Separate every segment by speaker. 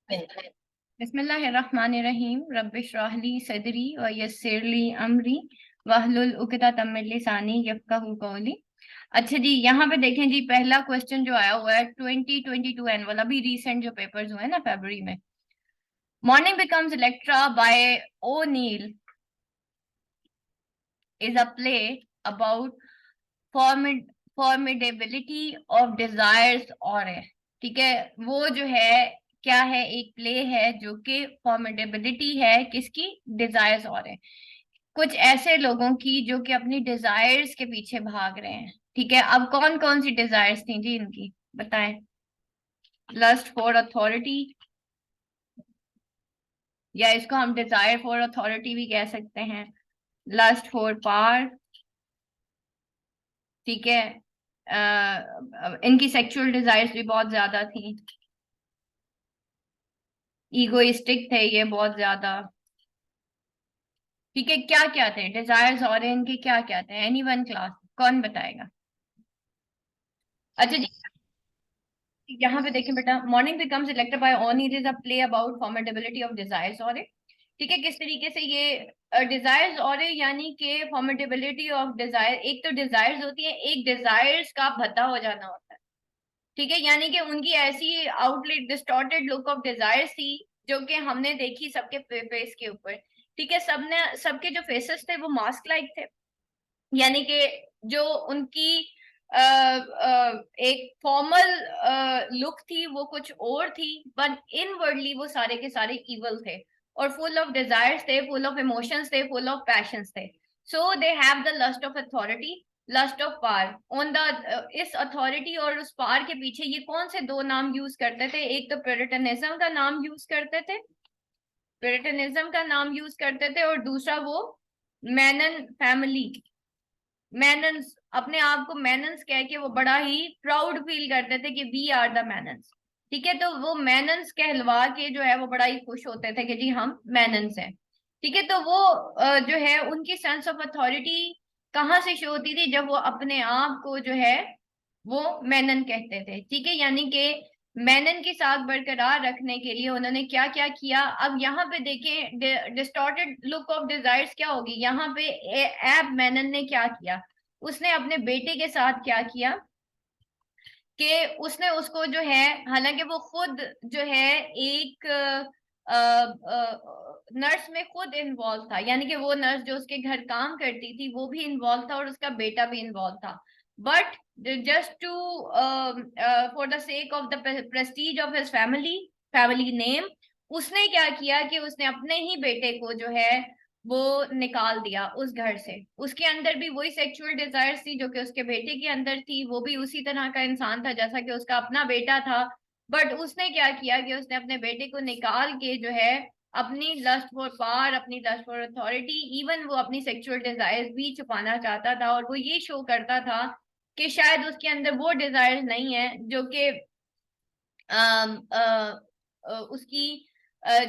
Speaker 1: बिस्मिल्लाहिर्रहमानिर्रहीम रब्बिश्रह ली सदरी व यस्सिर ली अमरी वहलुल उक़दतम मिन लिसानी यफ़क़हू क़ौली। अच्छा जी, यहाँ पे देखें जी, पहला क्वेश्चन जो आया हुआ है 2022 एनुअल, अभी रिसेंट जो पेपर्स हुए हैं ना फरवरी में। Mourning becomes Electra by O'Neill is a play about formidability of desires और है, ठीक है। वो जो है क्या है, एक प्ले है जो कि फॉर्मिडेबिलिटी है किसकी, डिजायर्स और है, कुछ ऐसे लोगों की जो कि अपनी डिजायर्स के पीछे भाग रहे हैं, ठीक है। अब कौन कौन सी डिजायर्स थी जी इनकी, बताएं। लस्ट फॉर अथॉरिटी, या इसको हम डिजायर फॉर अथॉरिटी भी कह सकते हैं। लस्ट फॉर पावर, ठीक है। इनकी सेक्सुअल डिजायर्स भी बहुत ज्यादा थी, ईगोइस्टिक थे ये बहुत ज्यादा, ठीक है। क्या क्या थे डिजायर्स और इनके, क्या क्या थे, एनी वन क्लास, कौन बताएगा। अच्छा जी, यहाँ पे देखें बेटा, mourning becomes Electra by O'Neill is a play about formidability of desires और, ठीक है। किस तरीके से ये डिजायर्स और यानी कि फॉर्मेडेबिलिटी ऑफ डिजायर, एक तो डिजायर्स होती है, एक डिजायर्स का भद्दा हो जाना होता है, ठीक है। यानी कि उनकी ऐसी outlet distorted look of desires थी जो कि हमने देखी सबके फेस के ऊपर, ठीक है। सबने, सबके जो फेसेस थे वो मास्क लाइक थे, यानी कि जो उनकी एक फॉर्मल लुक थी वो कुछ और थी, बट इनवर्डली वो सारे के सारे इवल थे और फुल ऑफ डिजायर्स थे, फुल ऑफ इमोशंस थे, फुल ऑफ पैशंस थे। So they have the lust of authority, lust of power on the, इस अथॉरिटी और उस पावर के पीछे ये कौन से दो नाम यूज करते थे, एक तो प्यूरिटनिज्म का नाम यूज करते थे, प्यूरिटनिज्म का नाम यूज करते थे, और दूसरा वो मैनन फैमिली, मैनन्स, अपने आप को मैनन्स कह के वो बड़ा ही प्राउड फील करते थे कि वी आर द मैनन्स, ठीक है। तो वो मैनन्स कहलवा के जो है वो बड़ा ही खुश होते थे कि जी हम मैनन्स हैं, ठीक है। तो वो जो है उनकी सेंस ऑफ अथॉरिटी कहाँ से शो होती थी, जब वो अपने आप को जो है वो मैनन कहते थे, ठीक है। यानी कि मैनन की साख बरकरार रखने के लिए उन्होंने क्या क्या किया। अब यहाँ पे देखें, डिस्टॉर्टेड लुक ऑफ डिजायर्स क्या होगी यहाँ पे, एब मैनन ने क्या किया, उसने अपने बेटे के साथ क्या किया कि उसने उसको जो है, हालांकि वो खुद जो है एक नर्स में खुद इन्वॉल्व था, यानी कि वो नर्स जो उसके घर काम करती थी वो भी इन्वॉल्व था और उसका बेटा भी इन्वॉल्व था, but just to for the sake of the prestige of his family, family name, उसने क्या किया कि उसने अपने ही बेटे को जो है वो निकाल दिया उस घर से। उसके अंदर भी वही सेक्सुअल डिजायर्स थी जो कि उसके बेटे के अंदर थी, वो भी उसी तरह का इंसान था जैसा कि उसका अपना बेटा था, बट उसने क्या किया कि उसने अपने बेटे को निकाल के जो है अपनी लस्ट फॉर पावर, अपनी लस्ट फॉर अथॉरिटी, इवन वो अपनी सेक्सुअल डिजायर्स भी छुपाना चाहता था, और वो ये शो करता था कि शायद उसके अंदर वो डिजायर्स नहीं है जो कि उसकी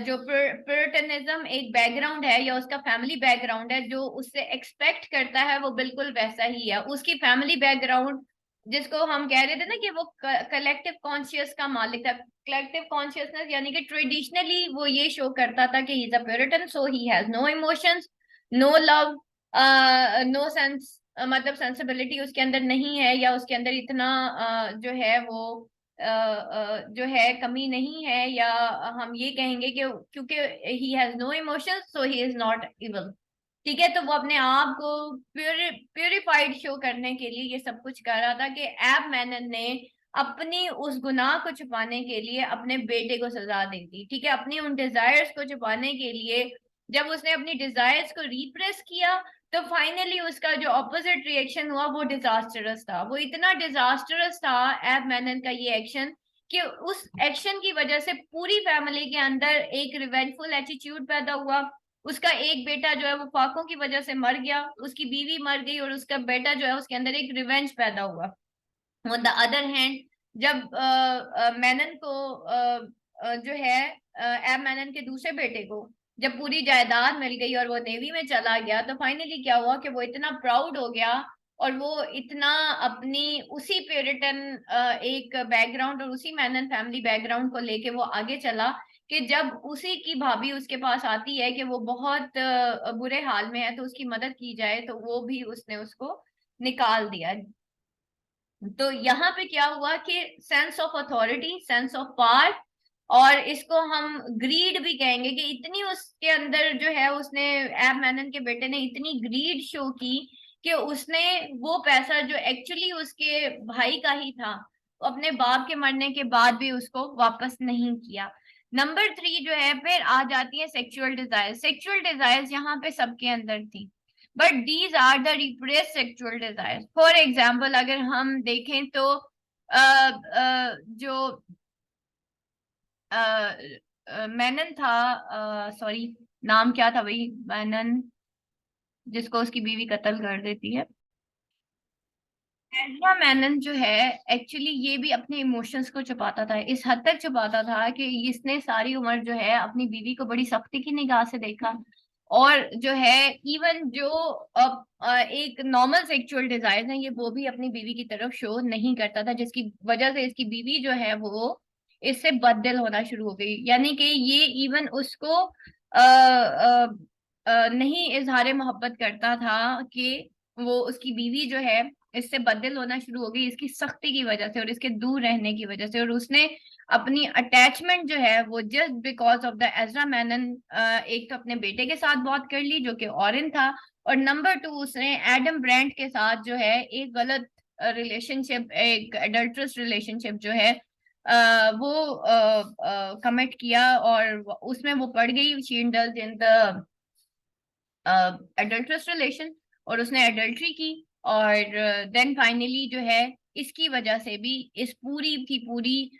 Speaker 1: जो प्यूरिटनिज्म एक बैकग्राउंड है या उसका फैमिली बैकग्राउंड है जो उससे एक्सपेक्ट करता है वो बिल्कुल वैसा ही है। उसकी फैमिली बैकग्राउंड जिसको हम कह रहे थे ना कि वो कलेक्टिव कॉन्शियस का मालिक था, कलेक्टिव कॉन्शियसनेस, यानी कि ट्रेडिशनली वो ये शो करता था कि he is a puritan, so he has no emotions, no love, no sense, मतलब सेंसिबिलिटी उसके अंदर नहीं है, या उसके अंदर इतना जो है वो जो है कमी नहीं है, या हम ये कहेंगे कि क्योंकि he has no emotions so he is not evil, ठीक है। तो वो अपने आप को प्यूरिफाइड शो करने के लिए ये सब कुछ कर रहा था कि एब मैनन ने अपनी उस गुनाह को छुपाने के लिए अपने बेटे को सजा दे दी, ठीक है। अपनी उन डिजायर्स को छुपाने के लिए जब उसने अपनी डिजायर्स को रिप्रेस किया तो फाइनली उसका जो ऑपोजिट रिएक्शन हुआ वो डिजास्टरस था। वो इतना डिजास्टरस था एब मैनन का ये एक्शन कि उस एक्शन की वजह से पूरी फैमिली के अंदर एक रिवेंजफुल एटीट्यूड पैदा हुआ। उसका एक बेटा जो है वो फाकों की वजह से मर गया, उसकी बीवी मर गई, और उसका बेटा जो है उसके अंदर एक रिवेंज पैदा हुआ। ऑन द अदर हैंड जब मैनन को जो है एब मैनन के दूसरे बेटे को जब पूरी जायदाद मिल गई और वो नेवी में चला गया तो फाइनली क्या हुआ कि वो इतना प्राउड हो गया और वो इतना अपनी उसी प्योरिटन एक बैकग्राउंड और उसी मैनन फैमिली बैकग्राउंड को लेके वो आगे चला कि जब उसी की भाभी उसके पास आती है कि वो बहुत बुरे हाल में है तो उसकी मदद की जाए, तो वो भी उसने उसको निकाल दिया। तो यहाँ पे क्या हुआ कि sense of authority, sense of power, और इसको हम ग्रीड भी कहेंगे कि इतनी उसके अंदर जो है, उसने एब मैनन के बेटे ने इतनी ग्रीड शो की कि उसने वो पैसा जो एक्चुअली उसके भाई का ही था, वो अपने बाप के मरने के बाद भी उसको वापस नहीं किया। नंबर 3 जो है, फिर आ जाती है सेक्सुअल डिजायर्स। सेक्सुअल डिजायर्स यहाँ पे सबके अंदर थी, but these are the repress sexual desires. For example अगर हम देखें तो जो मेनन था, सॉरी नाम क्या था भाई, मेनन जिसको उसकी बीवी कत्ल कर देती है, एज़्रा मेनन जो है, एक्चुअली ये भी अपने इमोशंस को छुपाता था, इस हद तक छुपाता था कि इसने सारी उम्र जो है अपनी बीवी को बड़ी सख्ती की निगाह से देखा। और जो है इवन जो एक नॉर्मल सेक्सुअल डिजायर है, ये वो भी अपनी बीवी की तरफ शो नहीं करता था, जिसकी वजह से इसकी बीवी जो है वो इससे बददिल होना शुरू हो गई। यानी कि ये इवन उसको नहीं इजहार मोहब्बत करता था कि वो उसकी बीवी जो है इससे बददिल होना शुरू हो गई इसकी सख्ती की वजह से और इसके दूर रहने की वजह से। और उसने अपनी अटैचमेंट जो है वो just because of the Ezra Menon एक तो अपने बेटे के साथ बहुत कर ली जो कि ऑरिन था, और नंबर 2 उसने एडम ब्रेंट के साथ जो है एक गलत रिलेशनशिप, एक एडल्ट्रस रिलेशनशिप जो है वो कमिट किया, और उसमें वो पड़ गई, she indulged in the adulterous relation, और उसने एडल्ट्री की। और देन फाइनली जो है इसकी वजह से भी इस पूरी की पूरी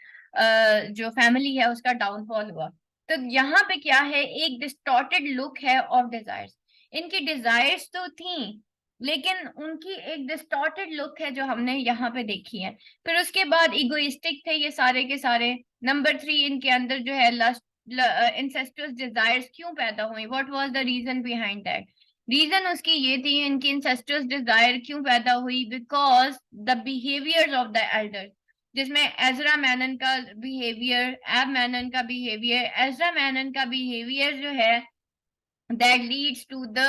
Speaker 1: जो फैमिली है उसका डाउनफॉल हुआ। तो यहाँ पे क्या है, एक डिस्टॉर्टेड लुक है ऑफ डिजायर्स। इनकी डिजायर्स तो थी, लेकिन उनकी एक डिस्टॉर्टेड लुक है जो हमने यहाँ पे देखी है। फिर उसके बाद इगोइस्टिक थे ये सारे के सारे। नंबर 3 इनके अंदर जो है लस्ट, इंसेस्टुअस डिजायर्स क्यों पैदा हुई, what was the reason behind that. Reason उसकी ये थी, इनकी इंसेस्टुअस डिजायर क्यों पैदा हुई, because the behaviours of the elder, जिसमें एज़रा मेनन का बिहेवियर, एब मेनन का बिहेवियर, एज़रा मेनन का बिहेवियर जो है दैट लीड्स टू द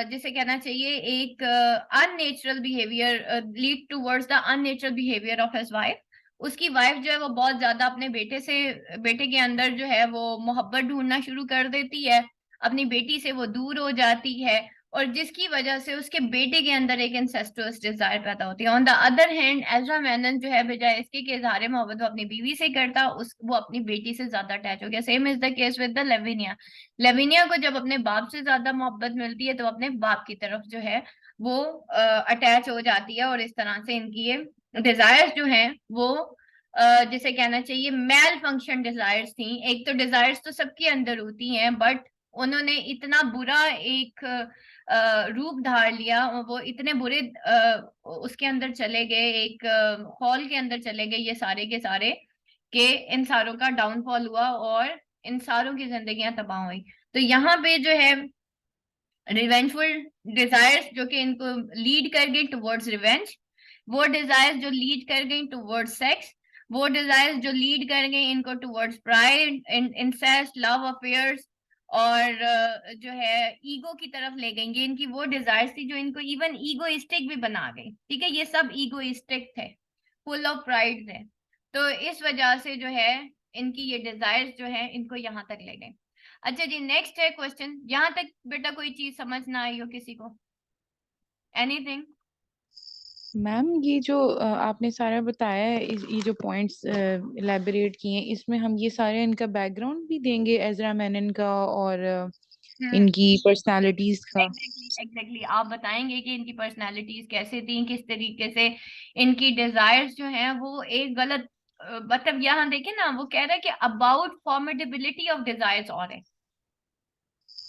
Speaker 1: जिसे कहना चाहिए एक unnatural behaviour, lead towards the unnatural behaviour of his wife. उसकी वाइफ जो है वो बहुत ज्यादा अपने बेटे के अंदर जो है वो मोहब्बत ढूंढना शुरू कर देती है, अपनी बेटी से वो दूर हो जाती है, और जिसकी वजह से उसके बेटे के अंदर एक इंसेस्टुअस डिजायर पैदा होती है। On the other hand Ezra Menon जो है बजाय इसके कि इजहार मोहब्बत वो अपनी बीवी से करता, उस वो अपनी बेटी से ज्यादा अटैच हो गया। Same is the case with the Lavinia. Lavinia को जब अपने बाप से ज्यादा मोहब्बत मिलती है तो अपने बाप की तरफ जो है वो अटैच हो जाती है, और इस तरह से इनकी ये डिजायर्स जो हैं वो जिसे कहना चाहिए मेल फंक्शन डिजायर्स थी। एक तो डिजायर्स तो सबके अंदर होती हैं, बट उन्होंने इतना बुरा एक रूप धार लिया, वो इतने बुरे उसके अंदर चले गए, एक हॉल के अंदर चले गए ये सारे के सारे, कि इन सारों का डाउनफॉल हुआ और इन सारों की जिंदगियां तबाह हुई। तो यहाँ पे जो है रिवेंजफुल डिजायर्स जो कि इनको लीड कर गई टुवर्ड्स रिवेंज, वो डिजायर्स जो लीड कर गई टुवर्ड्स सेक्स, वो डिजायर्स जो लीड कर गई इनको towards pride, incest, love affairs, और जो है ईगो की तरफ ले गई। ये इनकी वो डिजायर्स थी जो इनको इवन ईगोइस्टिक भी बना गई। ठीक है, ये सब ईगोइस्टिक थे, फुल ऑफ प्राइड थे। तो इस वजह से जो है इनकी ये डिजायर्स जो है इनको यहाँ तक ले गए। अच्छा जी, नेक्स्ट है क्वेश्चन। यहाँ तक बेटा कोई चीज समझ ना आई हो किसी को, एनीथिंग?
Speaker 2: मैम ये जो आपने सारा बताया है, ये जो पॉइंट्स इलेबोरेट किए हैं, इसमें हम ये सारे इनका बैकग्राउंड भी देंगे, एज़रा मेनन का और
Speaker 1: हम्म,
Speaker 2: इनकी पर्सनालिटीज का।
Speaker 1: एग्जैक्टली आप बताएंगे कि इनकी पर्सनालिटीज कैसे थी, किस तरीके से इनकी डिजायर्स जो हैं वो एक गलत मतलब यहाँ देखे ना, वो कह रहा है कि अबाउट फॉर्मेडेबिलिटी ऑफ डिजायर्स, और है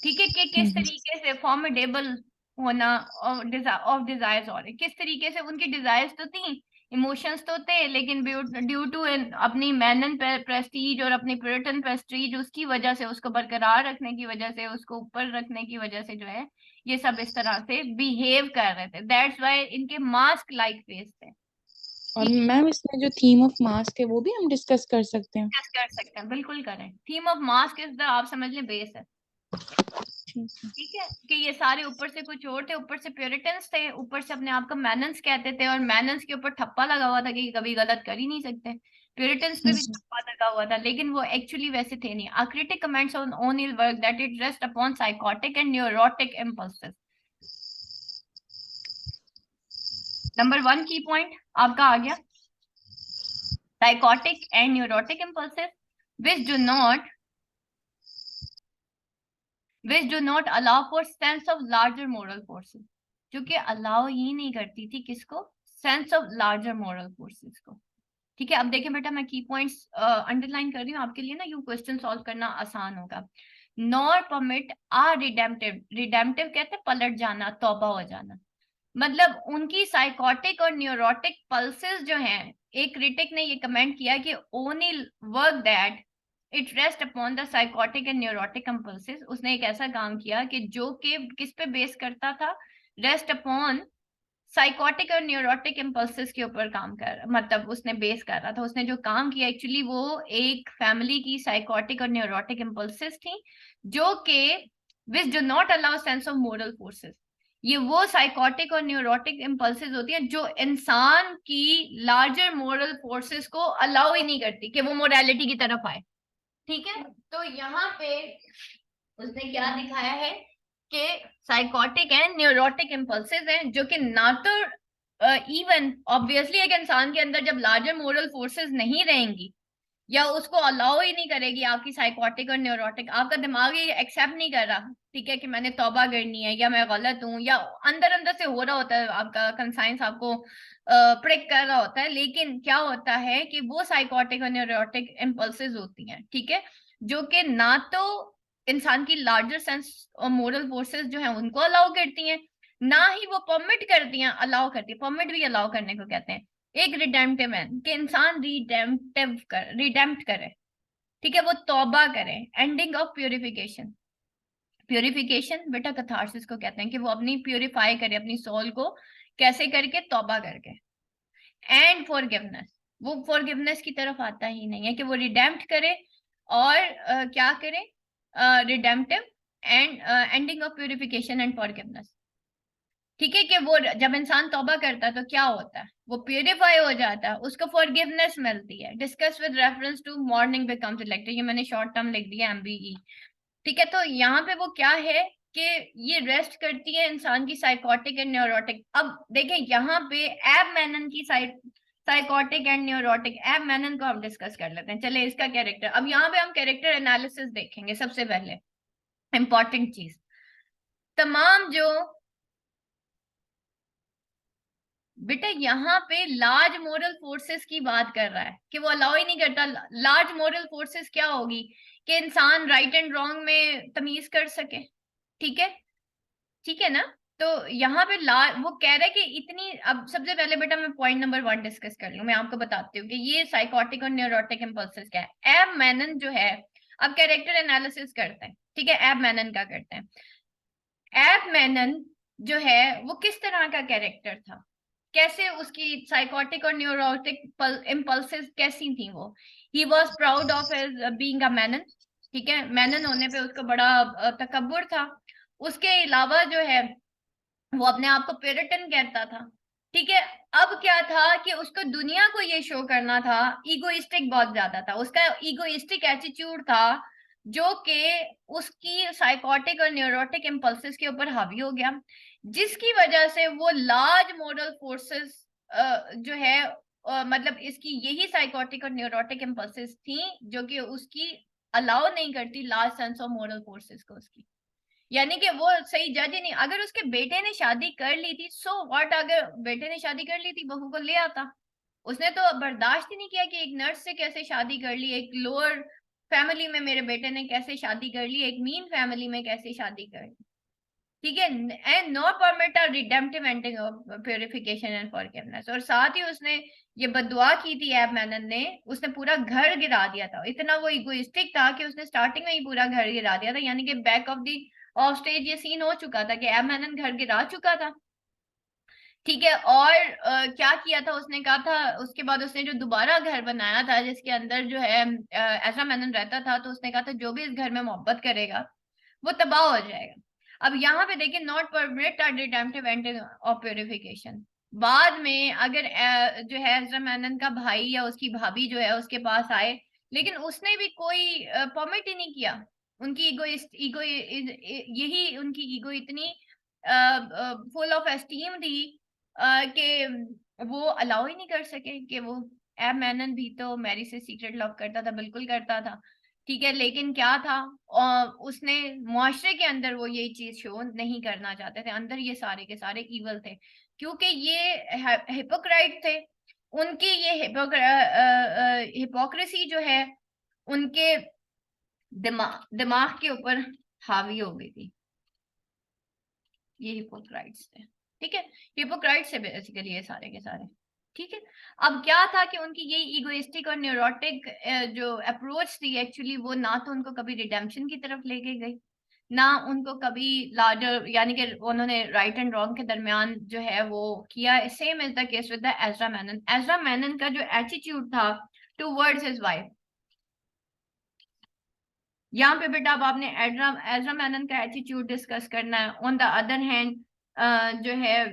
Speaker 1: ठीक है कि किस
Speaker 2: हम्म।
Speaker 1: तरीके से फॉर्मेडेबल होना ऑफ डिजायर्स, और है किस तरीके से उनकी डिजायर्स तो थी, इमोशंस तो थे, लेकिन ड्यू टू अपनी मैनन प्रेस्टीज और अपनी प्यूरिटन प्रेस्टीज, उसकी वजह से, उसको बरकरार रखने की वजह से, उसको ऊपर रखने की वजह से जो है ये सब इस तरह से बिहेव कर रहे थे, दैट्स वाई इनके मास्क लाइक फेस थे।
Speaker 2: और
Speaker 1: ठीक है,
Speaker 2: मैम इसमें जो थीम ऑफ मास्क है वो भी हम डिस्कस कर सकते हैं।
Speaker 1: डिस्कस कर सकते हैं, बिल्कुल करें। Theme of mask is the, आप समझ लें, बेस है।
Speaker 2: ठीक है।
Speaker 1: ठीक है, कि ये सारे ऊपर से कुछ और थे, ऊपर से प्योरिटन्स थे, ऊपर से अपने आप को मैनन्स कहते थे, और मैनन्स के ऊपर ठप्पा लगा हुआ था कि कभी गलत कर ही नहीं सकते। प्योरिटन्स पे भी ठप्पा लगा हुआ था, लेकिन वो एक्चुअली वैसे थे नहीं। A critic comments on O'Neill work that it rests upon psychotic and neurotic impulses. Number 1 की पॉइंट आपका आ गया, psychotic and neurotic impulses which do not allow for sense of larger moral forces, जो कि allow ही नहीं करती थी किसको, sense of larger moral forces को। ठीक है, अब देखें बेटा, मैं की पॉइंट्स अंडरलाइन कर रही हूँ आपके लिए ना, यू क्वेश्चन सॉल्व करना आसान होगा। नॉर परमिट आ रिडेम्पटिव, रिडेम्पटिव कहते हैं पलट जाना, तौबा हो जाना। मतलब उनकी साइकोटिक और न्यूरोटिक पल्सेस जो हैं, एक क्रिटिक ने ये कमेंट किया कि O'Neill work that it rest upon the psychotic and neurotic impulses. उसने एक ऐसा काम किया कि जो कि किस पे बेस करता था, रेस्ट अपॉन साइकोटिक और न्यूरोटिक इम्पल्सेस के ऊपर काम कर, मतलब उसने बेस कर रहा था। उसने जो काम किया एक्चुअली वो एक फैमिली की साइकोटिक और न्यूरोटिक इम्पल्सेस थी, जो कि which do not allow sense of moral forces. ये वो साइकोटिक और न्यूरोटिक इम्पल्सेस होती हैं जो इंसान की लार्जर मोरल फोर्सेस को अलाउ ही नहीं करती कि वो मोरालिटी की तरफ आए। ठीक है, तो यहाँ पे उसने क्या दिखाया है कि साइकोटिक एंड न्यूरोटिक इम्पल्सेस हैं, जो कि ना तो इवन ऑब्वियसली एक इंसान के अंदर जब लार्जर मोरल फोर्सेस नहीं रहेंगी या उसको अलाउ ही नहीं करेगी आपकी साइकोटिक और न्यूरोटिक, आपका दिमाग ये एक्सेप्ट नहीं कर रहा, ठीक है, कि मैंने तौबा करनी है या मैं गलत हूँ, या अंदर अंदर से हो रहा होता है, आपका कंसाइंस आपको प्रिक कर रहा होता है, लेकिन क्या होता है कि वो साइकोटिक और न्यूरोटिक इम्पल्सेस होती हैं, ठीक है, जो कि ना तो इंसान की लार्जर सेंस और मोरल फोर्सेस जो है उनको अलाउ करती हैं, ना ही वो परमिट करती हैं, अलाउ करती है। परमिट भी अलाउ करने को कहते हैं। एक रिडेम्पटिव है कि इंसान रिडेम्प्ट करे, ठीक है, वो तौबा करे, एंडिंग ऑफ प्योरिफिकेशन। प्योरिफिकेशन बेटा कैथारसिस को कहते हैं, कि वो अपनी प्योरीफाई करे अपनी सोल को, कैसे करके, तौबा करके। एंड फॉरगिवनेस, वो फॉरगिवनेस की तरफ आता ही नहीं है कि वो रिडेम्प्ट करे और क्या करे, redemptive and ending of purification and forgiveness. ठीक है, कि वो जब इंसान तौबा करता है तो क्या होता है, वो प्यूरिफाई हो जाता है, उसको फॉरगिवनेस मिलती है। Discuss with reference to mourning becomes electric, ये मैंने शॉर्ट टर्म लिख दिया एमबीई। ठीक है, तो यहाँ पे वो क्या है कि ये रेस्ट करती है इंसान की साइकोटिक एंड न्यूरोटिक। अब देखें यहाँ पे एब मैनन की साइकोटिक एंड न्यूरोटिक, एब मैनन को हम डिस्कस कर लेते हैं। चले इसका कैरेक्टर, अब यहाँ पे हम कैरेक्टर एनालिसिस देखेंगे। सबसे पहले इंपॉर्टेंट चीज, तमाम जो बेटा यहाँ पे लार्ज मोरल फोर्सेस की बात कर रहा है कि वो अलाउ ही नहीं करता। लार्ज मोरल फोर्सेस क्या होगी, कि इंसान राइट एंड रॉन्ग में तमीज कर सके। ठीक है, ठीक है ना। तो यहाँ पे वो कह रहा है कि इतनी, अब सबसे पहले बेटा मैं पॉइंट नंबर 1 डिस्कस कर लूं, मैं आपको बताती हूँ कि ये साइकोटिक और न्यूरोटिक इम्पल्सेस क्या है। एब मैनन जो है, अब कैरेक्टर एनालिसिस करते हैं, ठीक है, एब मैनन का करते हैं। एब मैनन जो है वो किस तरह का कैरेक्टर था, कैसे उसकी साइकोटिक और न्यूरोटिक इम्पल्सेस कैसी थी वो। He was proud of his being a मैनन, ठीक है, मैनन होने पे उसको बड़ा तकब्बुर था। उसके अलावा जो है वो अपने आप को प्यूरिटन कहता था। ठीक है, अब क्या था कि उसको दुनिया को ये शो करना था, ईगोइस्टिक बहुत ज्यादा था, उसका ईगोइस्टिक एटीट्यूड था, जो कि उसकी साइकोटिक और न्यूरोटिक इम्पल्सेस के ऊपर हावी हो गया, जिसकी वजह से वो लार्ज मोरल फोर्सेस जो है मतलब इसकी यही साइकोटिक और न्यूरोटिक इम्पल्सेस थी, जो कि उसकी अलाउ नहीं करती large sense of moral forces को उसकी। यानी कि वो सही जज ही नहीं। अगर उसके बेटे ने शादी कर ली थी, सो व्हाट, अगर बेटे ने शादी कर ली थी, बहू को ले आता। उसने तो बर्दाश्त ही नहीं किया कि एक नर्स से कैसे शादी कर ली, एक लोअर फैमिली में मेरे बेटे ने कैसे शादी कर ली, एक मीन फैमिली में कैसे शादी कर ली। ठीक है, and no permit a redemptive ending of purification and forgiveness. और साथ ही उसने ये बददुआ की थी एब मैनन ने, उसने पूरा घर गिरा दिया था। इतना वो इगोइस्टिक था कि उसने स्टार्टिंग में ही पूरा घर गिरा दिया था, यानी कि back of the of stage ये सीन हो चुका था कि एब मैनन घर गिरा चुका था, ठीक है। और क्या किया था उसने, कहा था उसके बाद उसने जो दोबारा घर बनाया था जिसके अंदर जो है एज़रा मेनन रहता था, तो उसने कहा था जो भी इस घर में मोहब्बत करेगा वो तबाह हो जाएगा। अब यहाँ पे देखिए, not permit are redemptive end of purification. बाद में अगर जो है एज़रा मेनन का भाई या उसकी भाभी जो है उसके पास आए, लेकिन उसने भी कोई परमिट ही नहीं किया। उनकी ईगो यही उनकी ईगो इतनी फुल ऑफ एस्टीम थी कि वो अलाउ ही नहीं कर सके कि वो, एब मैनन भी तो मैरी से सीक्रेट लव करता था, बिल्कुल करता था, ठीक है। लेकिन क्या था, उसने मुआशरे के अंदर वो ये चीज शो नहीं करना चाहते थे, अंदर ये सारे के सारे इवल थे, क्योंकि ये हिपोक्राइट थे। उनकी ये हिपोक्रेसी जो है उनके दिमाग के ऊपर हावी हो गई थी। ये हिपोक्राइट्स थे, ठीक है। हिपोक्राइट्स से बेसिकली ये सारे के सारे, ठीक है। अब क्या था कि उनकी ये इगोइस्टिक और न्यूरोटिक जो अप्रोच थी एक्चुअली, वो ना तो उनको कभी रिडेम्पशन की तरफ लेके गई, ना उनको कभी लार्जर, यानी कि उन्होंने राइट एंड रॉन्ग के दरमियान जो है वो किया। Same is the case with the Ezra Menon. Ezra Mannon का जो एटीट्यूड था टूवर्ड्स हिज वाइफ, यहाँ पे बेटा अब आपने एज़रा एज़रा मेनन का एटीट्यूड डिस्कस करना है। ऑन द अदर हैंड जो है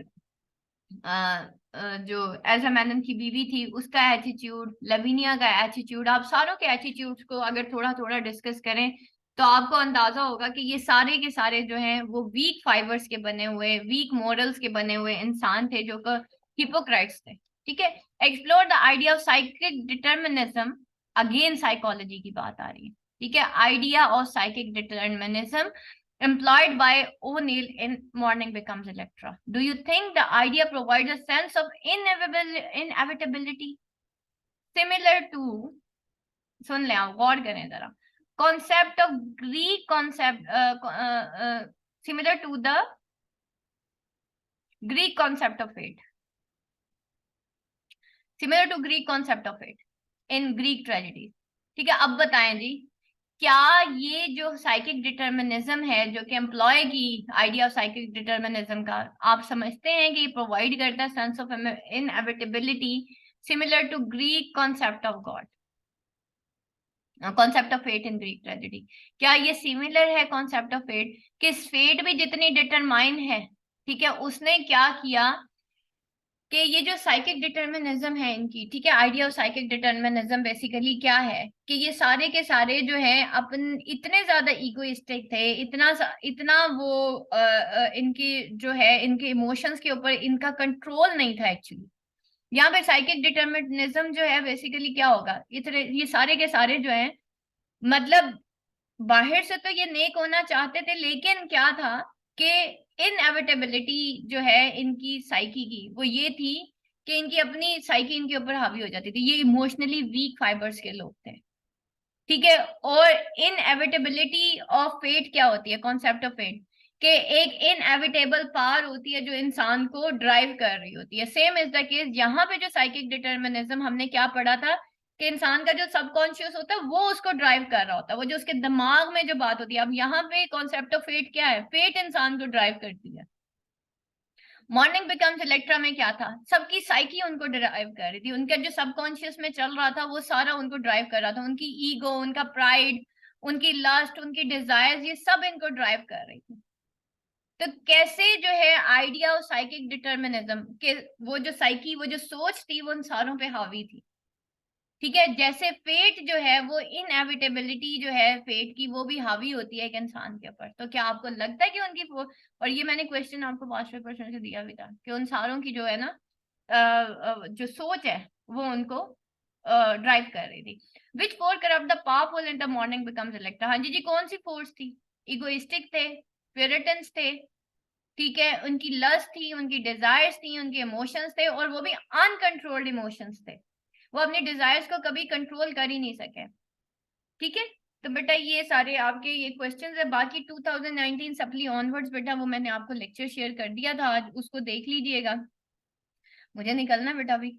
Speaker 1: जो एज़रा मेनन की बीवी थी उसका एटीट्यूड, लवीनिया का एटीट्यूड, आप सारों के एटीट्यूड्स को अगर थोड़ा थोड़ा डिस्कस करें तो आपको अंदाजा होगा कि ये सारे के सारे जो हैं वो वीक फाइबर्स के बने हुए, वीक मॉरल्स के बने हुए इंसान थे, जो कि हिपोक्राइट्स थे, ठीक है। Explore the idea of psychic determinism, again psychology की बात आ रही है, ठीक है। Idea of psychic determinism employed by O'Neill in Morning Becomes Electra. Do you think the idea provides a sense of inevitability similar to, सुन ले आप गौर करें जरा, concept of Greek concept similar to the Greek concept of fate, similar to Greek concept of fate in Greek tragedy, ठीक है। अब बताएं जी, क्या ये जो साइकिक डिटर्मिनिज्म है जो कि एम्प्लॉय की आइडिया ऑफ साइकिक डिटर्मिनिज्म का, आप समझते हैं कि प्रोवाइड करता है sense of inevitability similar to Greek concept of god, concept of fate in Greek tragedy? क्या ये सिमिलर है कॉन्सेप्ट ऑफ फेट, कि फेट भी जितनी डिटरमाइन है, ठीक है, उसने क्या किया कि ये जो साइकिक डिटर्मिनिज्म है इनकी, ठीक है, idea of psychic determinism basically क्या है कि ये सारे के सारे जो है अपन इतने ज्यादा इगोइस्टिक थे, इतना वो इनकी जो है इनके इमोशंस के ऊपर इनका कंट्रोल नहीं था एक्चुअली। यहाँ पे साइकिक डिटर्मिनिज्म जो है बेसिकली क्या होगा, ये सारे के सारे जो है, मतलब बाहर से तो ये नेक होना चाहते थे, लेकिन क्या था कि इनएविटेबिलिटी जो है इनकी साइकी की वो ये थी कि इनकी अपनी साइकी इनके ऊपर हावी हो जाती थी। ये इमोशनली वीक फाइबर्स के लोग थे, ठीक है। और इनएविटेबिलिटी ऑफ फेट क्या होती है, कॉन्सेप्ट ऑफ फेट, कि एक इनएविटेबल पावर होती है जो इंसान को ड्राइव कर रही होती है। सेम इज द केस यहाँ पे जो साइकिक डिटर्मिनिज्म हमने क्या पढ़ा था कि इंसान का जो सबकॉन्शियस होता है वो उसको ड्राइव कर रहा होता है, वो जो उसके दिमाग में जो बात होती है। अब यहाँ पे कॉन्सेप्ट ऑफ फेट क्या है, फेट इंसान को ड्राइव करती है। मॉर्निंग बिकम्स इलेक्ट्रा में क्या था, सबकी साइकी उनको ड्राइव कर रही थी, उनका जो सबकॉन्शियस में चल रहा था वो सारा उनको ड्राइव कर रहा था, उनकी ईगो, उनका प्राइड, उनकी लस्ट, उनकी डिजायर्स, ये सब इनको ड्राइव कर रही थी। तो कैसे जो है आइडिया ऑफ साइकिक डिटर्मिनिज्म के वो जो साइकी, वो जो सोच थी वो उन सारों पे हावी थी, ठीक है। जैसे फेट जो है वो इनएविटेबिलिटी जो है फेट की वो भी हावी होती है एक इंसान के ऊपर। तो क्या आपको लगता है कि उनकी और ये मैंने क्वेश्चन आपको 5वें प्रश्न से दिया भी था कि उन सारों की जो है ना जो सोच है वो उनको ड्राइव कर रही थी। Which force corrupt the powerful in the morning becomes Electra? हाँ जी जी, कौन सी फोर्स थी? इगोइस्टिक थे, प्यूरिटन्स थे, ठीक है, उनकी लस्ट थी, उनकी डिजायर्स थी, उनके इमोशंस थे, और वो भी अनकंट्रोल्ड इमोशंस थे, वो अपने डिजायर्स को कभी कंट्रोल कर ही नहीं सके, ठीक है। तो बेटा ये सारे आपके ये क्वेश्चंस है। बाकी 2019 सप्ली ऑनवर्ड्स बेटा वो मैंने आपको लेक्चर शेयर कर दिया था, आज उसको देख लीजिएगा। मुझे निकलना बेटा अभी।